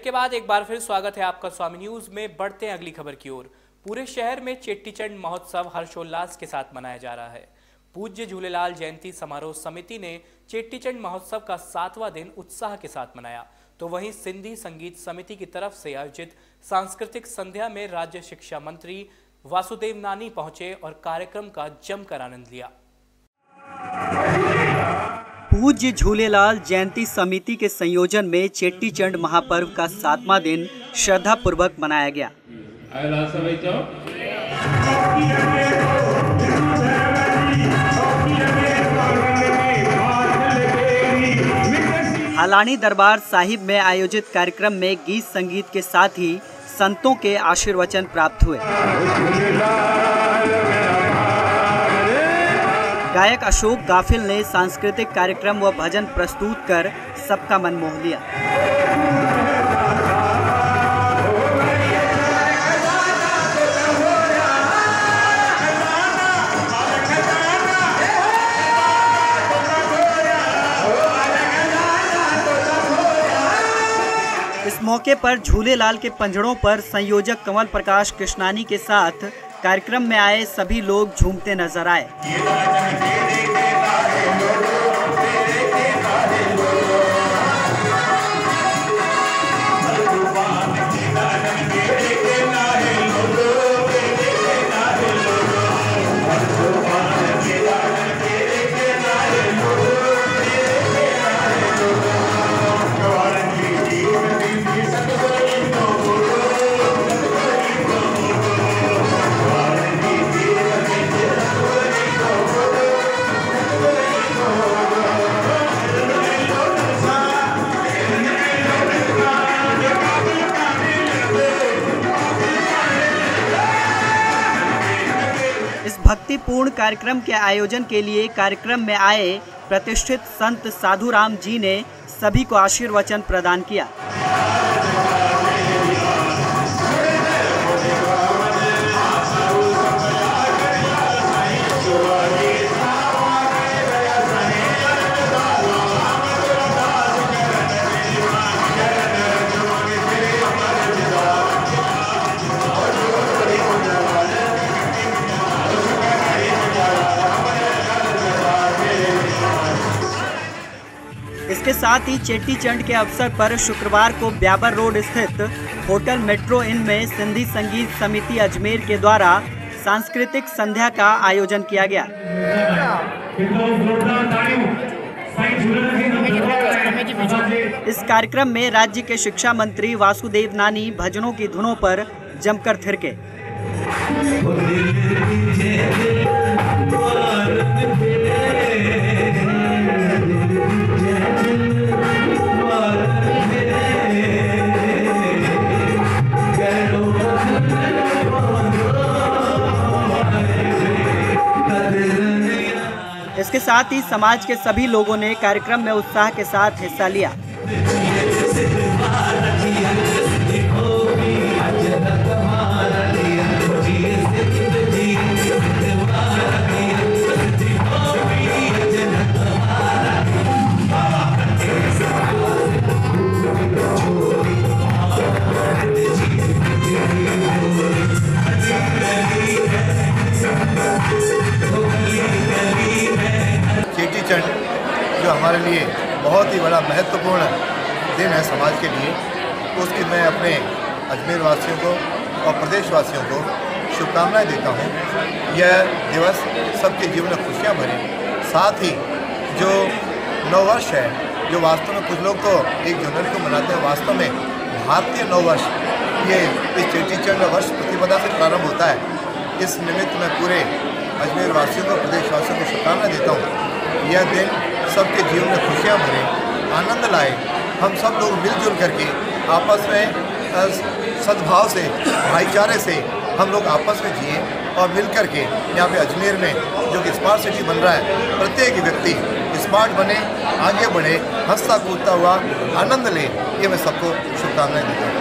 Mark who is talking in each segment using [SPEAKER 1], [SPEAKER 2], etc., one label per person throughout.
[SPEAKER 1] के बाद एक बार फिर स्वागत है आपका स्वामी न्यूज में। बढ़ते हैं अगली खबर की ओर। पूरे शहर में चेट्टीचंड महोत्सव हर्षोल्लास के साथ मनाया जा रहा है। पूज्य झूलेलाल जयंती समारोह समिति ने चेट्टीचंड महोत्सव का 7वां दिन उत्साह के साथ मनाया, तो वहीं सिंधी संगीत समिति की तरफ से आयोजित सांस्कृतिक संध्या में राज्य शिक्षा मंत्री वासुदेव नानी पहुंचे और कार्यक्रम का जमकर आनंद लिया।
[SPEAKER 2] पूज्य झूलेलाल जयंती समिति के संयोजन में चेट्टीचंड महापर्व का 7वां दिन श्रद्धा पूर्वक मनाया गया। हालानी दरबार साहिब में आयोजित कार्यक्रम में गीत संगीत के साथ ही संतों के आशीर्वचन प्राप्त हुए। गायक अशोक गाफिल ने सांस्कृतिक कार्यक्रम व भजन प्रस्तुत कर सबका मन मोह लिया। इस मौके पर झूलेलाल के पंजड़ों पर संयोजक कमल प्रकाश कृष्णानी के साथ कार्यक्रम में आए सभी लोग झूमते नजर आए। भक्तिपूर्ण कार्यक्रम के आयोजन के लिए कार्यक्रम में आए प्रतिष्ठित संत साधुराम जी ने सभी को आशीर्वचन प्रदान किया। इसके साथ ही चेट्टीचंड के अवसर पर शुक्रवार को ब्यावर रोड स्थित होटल मेट्रो इन में सिंधी संगीत समिति अजमेर के द्वारा सांस्कृतिक संध्या का आयोजन किया गया। इस कार्यक्रम में राज्य के शिक्षा मंत्री वासुदेव नानी भजनों की धुनों पर जमकर थिरके। इसके साथ ही समाज के सभी लोगों ने कार्यक्रम में उत्साह के साथ हिस्सा लिया।
[SPEAKER 3] चेट्टीचंड जो हमारे लिए बहुत ही बड़ा महत्वपूर्ण दिन है समाज के लिए, उसकी मैं अपने अजमेर वासियों को और प्रदेश वासियों को शुभकामनाएं देता हूं। यह दिवस सबके जीवन में खुशियां भरे, साथ ही जो नववर्ष है, जो वास्तव में कुछ लोग तो 1 जनवरी को मनाते हैं, वास्तव में भारतीय नववर्ष ये इस चेट्टीचंड वर्ष प्रतिपदा से प्रारंभ होता है। इस निमित्त में पूरे अजमेर वासियों को, प्रदेश वासियों को शुभकामनाएं देता हूँ। यह दिन सबके जीवन में खुशियाँ भरे, आनंद लाए। हम सब लोग मिलजुल करके आपस में सद्भाव से, भाईचारे से हम लोग आपस में जिए और मिल करके यहाँ पे अजमेर में जो कि स्मार्ट सिटी बन रहा है, प्रत्येक व्यक्ति स्मार्ट बने, आगे बढ़े, हंसता कूदता हुआ आनंद ले, ये मैं सबको शुभकामनाएं देता हूँ।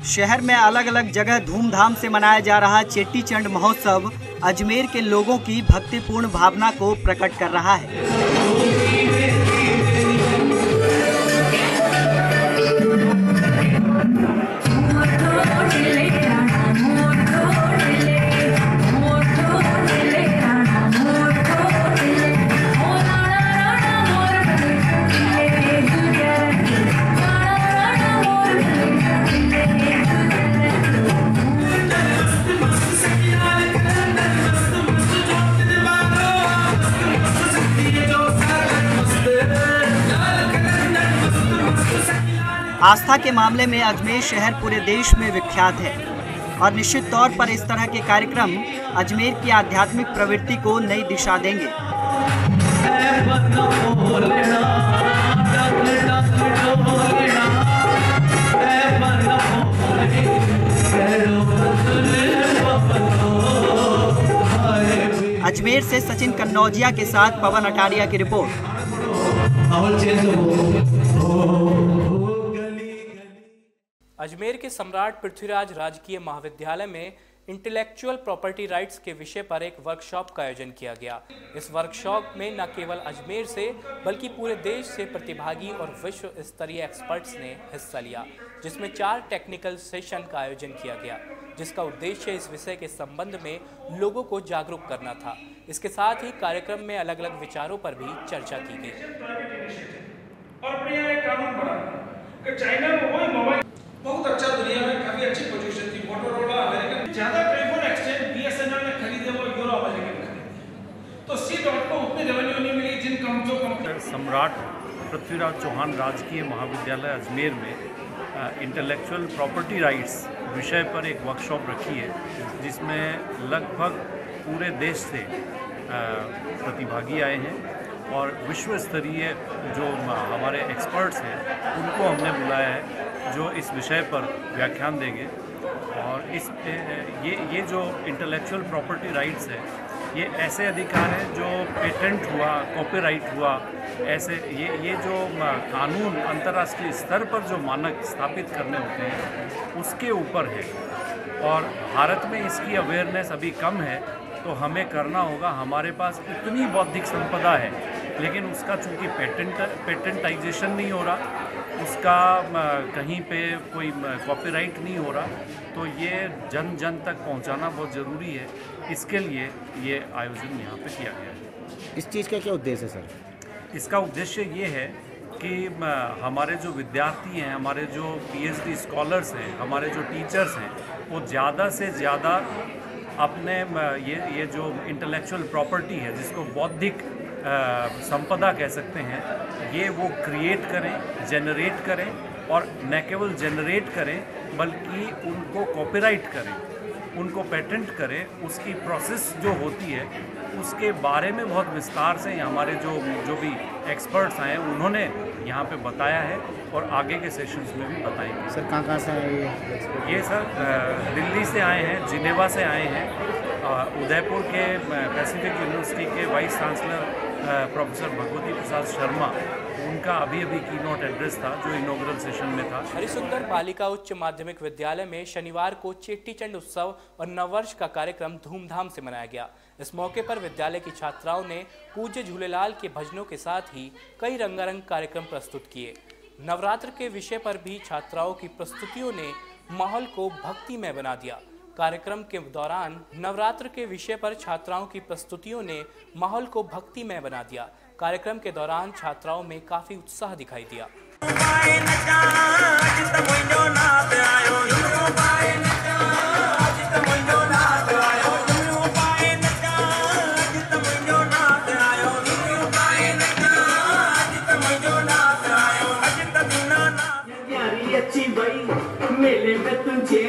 [SPEAKER 2] शहर में अलग अलग जगह धूमधाम से मनाया जा रहा चेट्टीचंड महोत्सव अजमेर के लोगों की भक्तिपूर्ण भावना को प्रकट कर रहा है। आस्था के मामले में अजमेर शहर पूरे देश में विख्यात है और निश्चित तौर पर इस तरह के कार्यक्रम अजमेर की आध्यात्मिक प्रवृत्ति को नई दिशा देंगे। अजमेर से सचिन कन्नौजिया के साथ पवन अटारिया की रिपोर्ट।
[SPEAKER 1] अजमेर के सम्राट पृथ्वीराज राजकीय महाविद्यालय में इंटेलेक्चुअल प्रॉपर्टी राइट्स के विषय पर एक वर्कशॉप का आयोजन किया गया। इस वर्कशॉप में न केवल अजमेर से बल्कि पूरे देश से प्रतिभागी और विश्व स्तरीय एक्सपर्ट्स ने हिस्सा लिया, जिसमें 4 टेक्निकल सेशन का आयोजन किया गया, जिसका उद्देश्य इस विषय के संबंध में लोगों को जागरूक करना था। इसके साथ ही कार्यक्रम में अलग अलग विचारों पर भी चर्चा की गई।
[SPEAKER 4] और अपने यहाँ एक कानून बना कि चाइना में वही मोबाइल बहुत अच्छा, दुनिया में काफी अच्छी पोजीशन थी, मोटोरोला अमेरिकन ज्यादा टेलीफोन एक्सचेंज बीएसएनएल ने खरीदे वो यूरो अमेरिकन खरीदे, तो C.com को उतनी रेवेन्यू नहीं मिली जिन जो कंपनी।
[SPEAKER 5] सम्राट पृथ्वीराज चौहान राजकीय महाविद्यालय अजमेर में इंटेलेक्चुअल प्रॉपर्टी राइट्स विषय पर एक वर्कशॉप रखी है, जिसमें लगभग पूरे देश से प्रतिभागी आए हैं और विश्व स्तरीय जो हमारे एक्सपर्ट्स हैं उनको हमने बुलाया है, जो इस विषय पर व्याख्यान देंगे। और इस ये जो इंटेलेक्चुअल प्रॉपर्टी राइट्स है, ये ऐसे अधिकार हैं जो पेटेंट हुआ, कॉपीराइट हुआ, ऐसे ये जो कानून अंतर्राष्ट्रीय स्तर पर जो मानक स्थापित करने होते हैं उसके ऊपर है। और भारत में इसकी अवेयरनेस अभी कम है, तो हमें करना होगा। हमारे पास इतनी बौद्धिक संपदा है, लेकिन उसका चूँकि पेटेंटाइजेशन नहीं हो रहा, उसका कहीं पे कोई कॉपीराइट नहीं हो रहा, तो ये जन जन तक पहुंचाना बहुत ज़रूरी है। इसके लिए ये आयोजन यहाँ पे किया गया है।
[SPEAKER 6] इस चीज़ का क्या उद्देश्य है सर?
[SPEAKER 5] इसका उद्देश्य ये है कि हमारे जो विद्यार्थी हैं, हमारे जो PhD स्कॉलर्स हैं, हमारे जो टीचर्स हैं, वो ज़्यादा से ज़्यादा अपने ये जो इंटेलेक्चुअल प्रॉपर्टी है, जिसको बौद्धिक संपदा कह सकते हैं, ये वो क्रिएट करें, जनरेट करें, और न केवल जनरेट करें बल्कि उनको कॉपीराइट करें, उनको पेटेंट करें। उसकी प्रोसेस जो होती है उसके बारे में बहुत विस्तार से हमारे जो भी एक्सपर्ट्स आए हैं उन्होंने यहाँ पे बताया है और आगे के सेशंस में भी बताएंगे।
[SPEAKER 6] सर कहाँ से आए ये
[SPEAKER 5] सर दिल्ली से आए हैं, जिनेवा से आए हैं, उदयपुर के पैसिफिक यूनिवर्सिटी के vice chancellor professor Bhagwati Prasad Sharma, उनका अभी कीनोट एड्रेस था जो इनॉग्रल सेशन में था।
[SPEAKER 1] हरिसुंदर बालिका उच्च माध्यमिक विद्यालय में शनिवार को चेट्टीचंड उत्सव और नववर्ष का कार्यक्रम धूमधाम से मनाया गया। इस मौके पर विद्यालय की छात्राओं ने पूज्य झूलेलाल के भजनों के साथ ही कई रंगारंग कार्यक्रम प्रस्तुत किए। नवरात्र के विषय पर भी छात्राओं की प्रस्तुतियों ने माहौल को भक्तिमय बना दिया। कार्यक्रम के दौरान नवरात्र के विषय पर छात्राओं की प्रस्तुतियों ने माहौल को भक्तिमय बना दिया। कार्यक्रम के दौरान छात्राओं में काफी उत्साह दिखाई दिया।
[SPEAKER 7] मेले में तुझे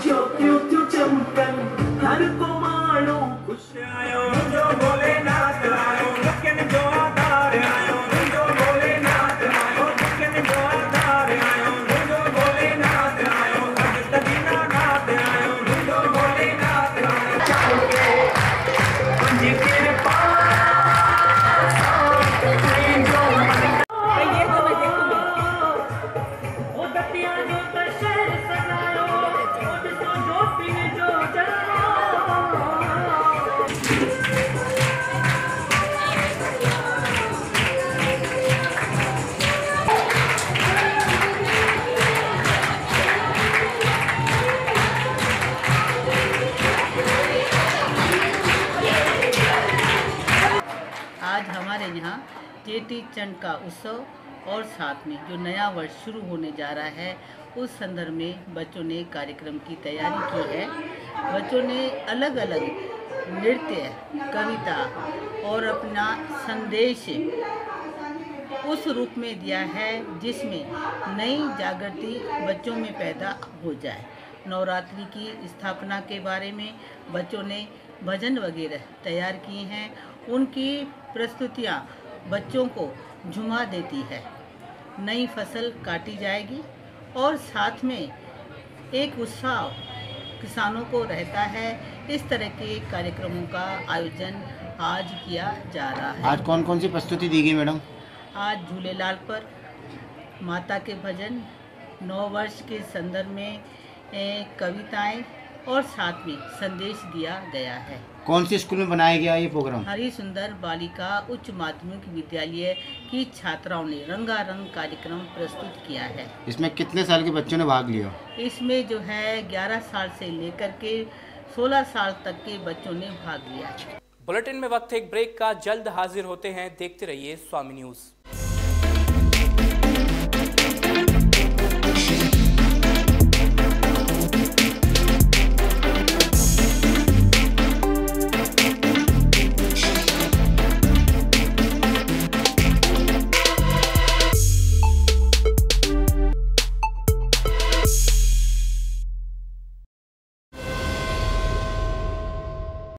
[SPEAKER 7] जो क्यों तू चमकन हर को मानो खुश आयो जो भोलेनाथ आयो लेकिन जो आधार आयो जो भोलेनाथ आयो लेकिन जो आधार आयो जो भोलेनाथ आयो भक्त दीनानाथ आयो जो भोलेनाथ आयो चल के पंजी के पास ये जो मैं देखूंगी वो दतिया जो शहर सजायो जो पीने जो
[SPEAKER 8] आज हमारे यहाँ चेटीचंड का उत्सव और साथ में जो नया वर्ष शुरू होने जा रहा है, उस संदर्भ में बच्चों ने कार्यक्रम की तैयारी की है। बच्चों ने अलग अलग नृत्य, कविता और अपना संदेश उस रूप में दिया है जिसमें नई जागृति बच्चों में पैदा हो जाए। नवरात्रि की स्थापना के बारे में बच्चों ने भजन वगैरह तैयार किए हैं। उनकी प्रस्तुतियाँ बच्चों को झुमा देती है। नई फसल काटी जाएगी और साथ में एक उत्साह किसानों को रहता है। इस तरह के कार्यक्रमों का आयोजन आज किया जा रहा है।
[SPEAKER 6] आज कौन कौन सी प्रस्तुति दी गई मैडम?
[SPEAKER 8] आज झूलेलाल पर माता के भजन, 9 वर्ष के संदर्भ में कविताएं और साथ में संदेश दिया गया है।
[SPEAKER 6] कौन सी स्कूल में बनाया गया ये प्रोग्राम?
[SPEAKER 8] हरि सुंदर बालिका उच्च माध्यमिक विद्यालय की छात्राओं ने रंगारंग कार्यक्रम प्रस्तुत किया है।
[SPEAKER 6] इसमें कितने साल के बच्चों ने भाग लिया?
[SPEAKER 8] इसमें जो है 11 साल से लेकर के 16 साल तक के बच्चों ने भाग लिया।
[SPEAKER 1] बुलेटिन में वक्त एक ब्रेक का, जल्द हाजिर होते हैं। देखते रहिए स्वामी न्यूज़।